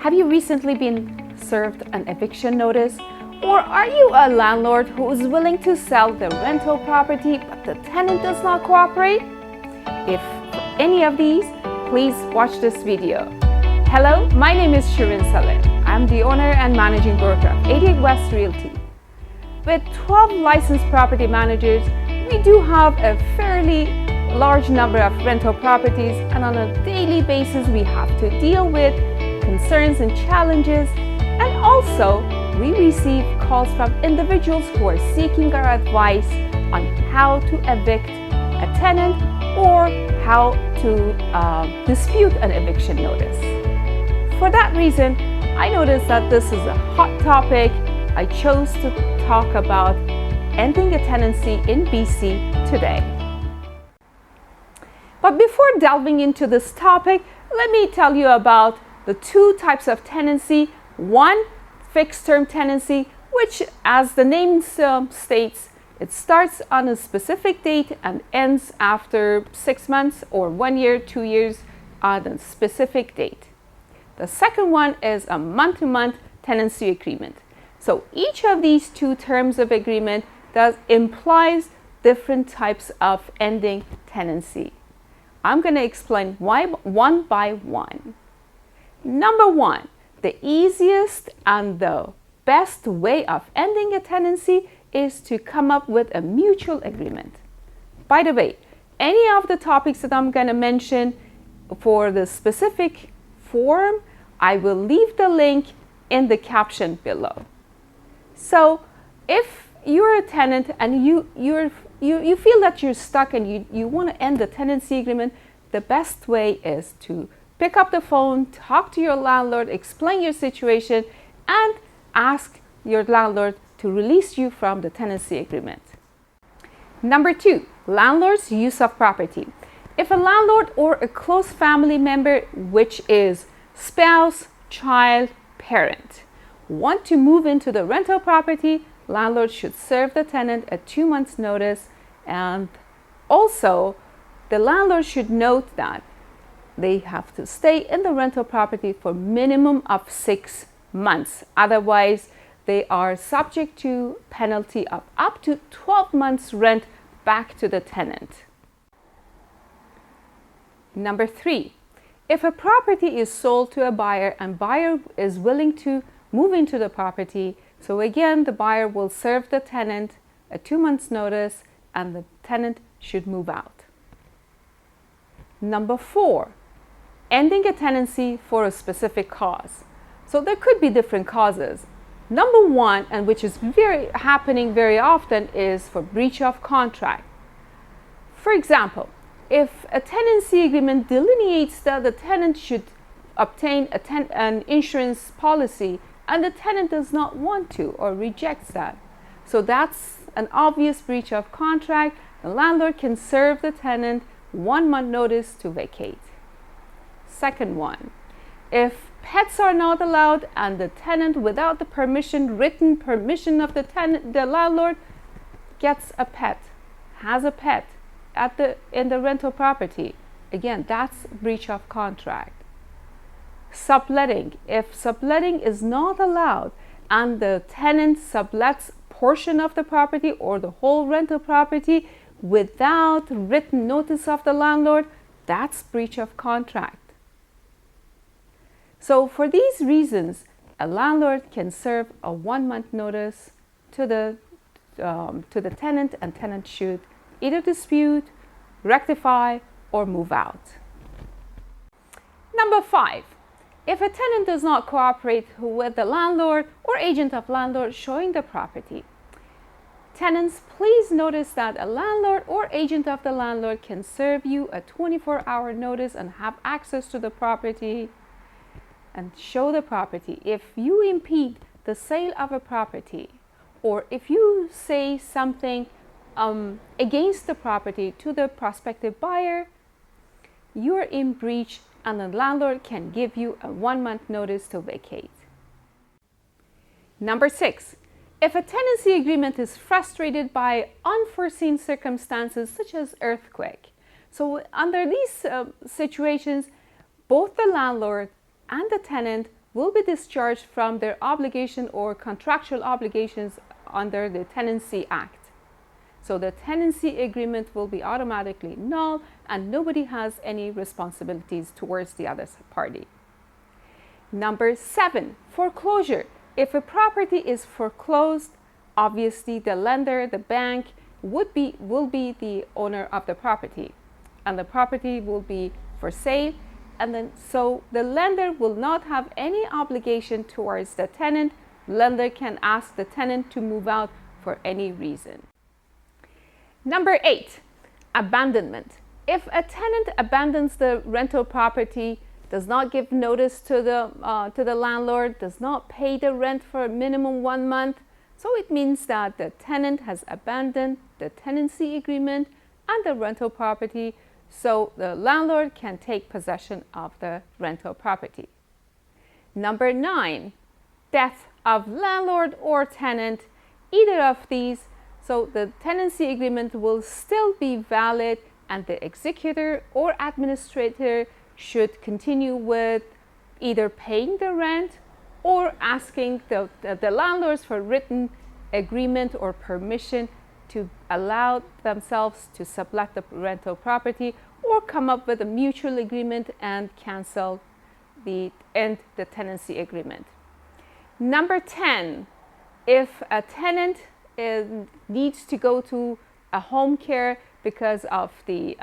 Have you recently been served an eviction notice? Or are you a landlord who is willing to sell the rental property but the tenant does not cooperate? If any of these, please watch this video. Hello, my name is Shirin Saleh. I'm the owner and managing broker of 88 West Realty. With 12 licensed property managers, we do have a fairly large number of rental properties, and on a daily basis we have to deal with concerns and challenges, and also we receive calls from individuals who are seeking our advice on how to evict a tenant or how to dispute an eviction notice. For that reason, I noticed that this is a hot topic. I chose to talk about ending a tenancy in BC today. But before delving into this topic, let me tell you about the two types of tenancy. One, fixed term tenancy, which, as the name states, it starts on a specific date and ends after 6 months or 1 year, 2 years on a specific date. The second one is a month-to-month tenancy agreement. So each of these two terms of agreement implies different types of ending tenancy. I'm going to explain why one by one. Number one, the easiest and the best way of ending a tenancy is to come up with a mutual agreement. By the way, any of the topics that I'm going to mention for the specific form, I will leave the link in the caption below. So if you're a tenant and you feel that you're stuck and you want to end the tenancy agreement, the best way is to pick up the phone, talk to your landlord, explain your situation, and ask your landlord to release you from the tenancy agreement. Number two, landlord's use of property. If a landlord or a close family member, which is spouse, child, parent, want to move into the rental property, landlord should serve the tenant a 2 months notice, and also the landlord should note that they have to stay in the rental property for minimum of 6 months. Otherwise, they are subject to penalty of up to 12 months rent back to the tenant. Number three, if a property is sold to a buyer and buyer is willing to move into the property, so again, the buyer will serve the tenant a 2 months notice and the tenant should move out. Number four, ending a tenancy for a specific cause. So there could be different causes. Number one, and which is happening very often, is for breach of contract. For example, if a tenancy agreement delineates that the tenant should obtain an insurance policy and the tenant does not want to or rejects that, so that's an obvious breach of contract. The landlord can serve the tenant 1 month notice to vacate. Second one, if pets are not allowed and the tenant, without the written permission of the landlord, gets a pet, has a pet in the rental property, again, that's breach of contract. Subletting, if subletting is not allowed and the tenant sublets portion of the property or the whole rental property without written notice of the landlord, that's breach of contract. So for these reasons, a landlord can serve a 1 month notice to the tenant, and tenant should either dispute, rectify, or move out. Number five, if a tenant does not cooperate with the landlord or agent of landlord showing the property, tenants, please notice that a landlord or agent of the landlord can serve you a 24-hour notice and have access to the property and show the property. If you impede the sale of a property, or if you say something against the property to the prospective buyer, you're in breach and the landlord can give you a 1 month notice to vacate. Number six, if a tenancy agreement is frustrated by unforeseen circumstances such as earthquake. So under these situations, both the landlord and the tenant will be discharged from their obligation or contractual obligations under the Tenancy Act. So the tenancy agreement will be automatically null and nobody has any responsibilities towards the other party. Number 7, foreclosure. If a property is foreclosed, obviously the lender, the bank, will be the owner of the property, and the property will be for sale, and then so the lender will not have any obligation towards the tenant. Lender can ask the tenant to move out for any reason. Number 8, abandonment. If a tenant abandons the rental property, does not give notice to the landlord, does not pay the rent for a minimum 1 month, so it means that the tenant has abandoned the tenancy agreement and the rental property, so the landlord can take possession of the rental property. Number 9, death of landlord or tenant. Either of these, so the tenancy agreement will still be valid and the executor or administrator should continue with either paying the rent or asking the landlords for written agreement or permission to allow themselves to sublet the rental property, or come up with a mutual agreement and end the tenancy agreement. Number 10, if a tenant needs to go to a home care because of the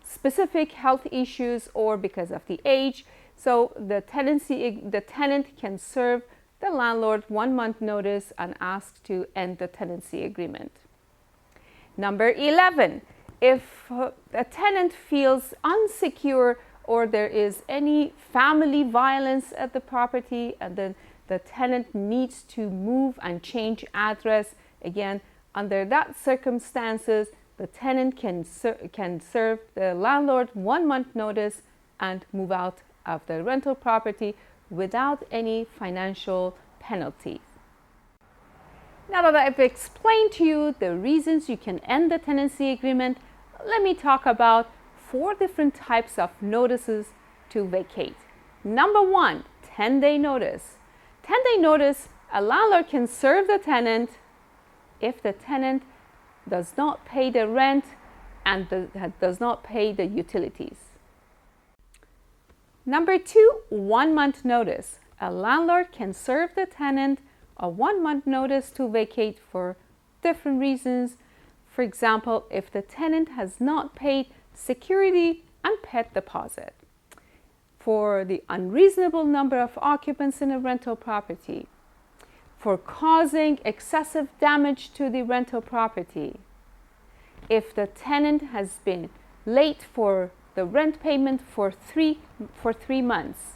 specific health issues or because of the age, so the tenant can serve the landlord 1 month notice and ask to end the tenancy agreement. Number 11, if a tenant feels insecure or there is any family violence at the property and then the tenant needs to move and change address, again, under that circumstances, the tenant can serve the landlord 1 month notice and move out of the rental property without any financial penalty. Now that I've explained to you the reasons you can end the tenancy agreement, let me talk about 4 different types of notices to vacate. Number 1, 10-day notice. 10-day notice, a landlord can serve the tenant if the tenant does not pay the rent and does not pay the utilities. Number 2, 1 month notice. A landlord can serve the tenant a 1 month notice to vacate for different reasons. For example, if the tenant has not paid security and pet deposit, for the unreasonable number of occupants in a rental property, for causing excessive damage to the rental property, if the tenant has been late for the rent payment for 3 months,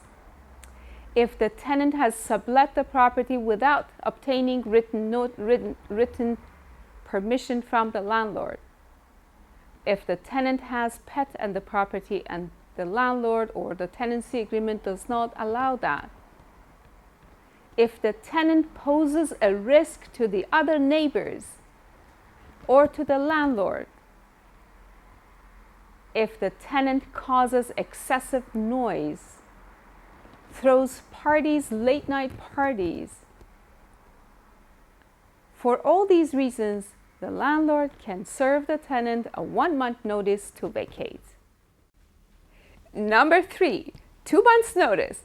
if the tenant has sublet the property without obtaining written permission from the landlord, if the tenant has pet in the property and the landlord or the tenancy agreement does not allow that, if the tenant poses a risk to the other neighbors or to the landlord, if the tenant causes excessive noise, throws parties, late night parties. For all these reasons, the landlord can serve the tenant a 1 month notice to vacate. Number 3, 2 months notice.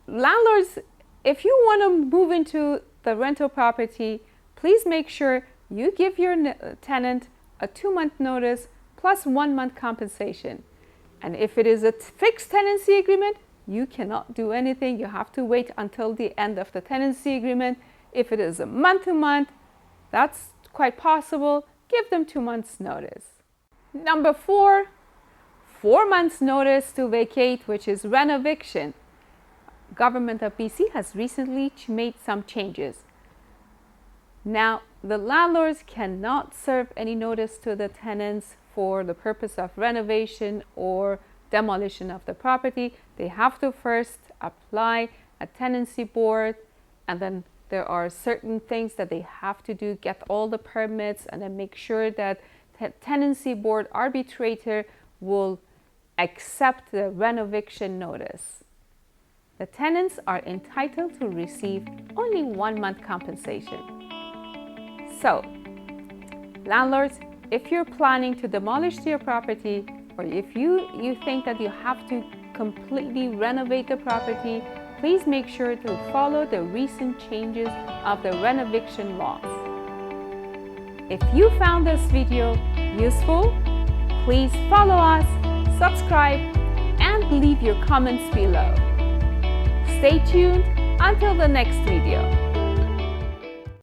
Landlords, if you want to move into the rental property, please make sure you give your tenant a 2 month notice plus 1 month compensation. And if it is a fixed tenancy agreement, you cannot do anything. You have to wait until the end of the tenancy agreement. If it is a month to month, that's quite possible. Give them 2 months notice. Number 4, 4 months notice to vacate, which is renoviction. Government of BC has recently made some changes. Now, the landlords cannot serve any notice to the tenants for the purpose of renovation or demolition of the property. They have to first apply a tenancy board, and then there are certain things that they have to do, get all the permits, and then make sure that tenancy board arbitrator will accept the renoviction notice. the tenants are entitled to receive only 1 month compensation. So, landlords, if you're planning to demolish your property, or if you think that you have to completely renovate the property, please make sure to follow the recent changes of the renovation laws. If you found this video useful, please follow us, subscribe, and leave your comments below. Stay tuned until the next video.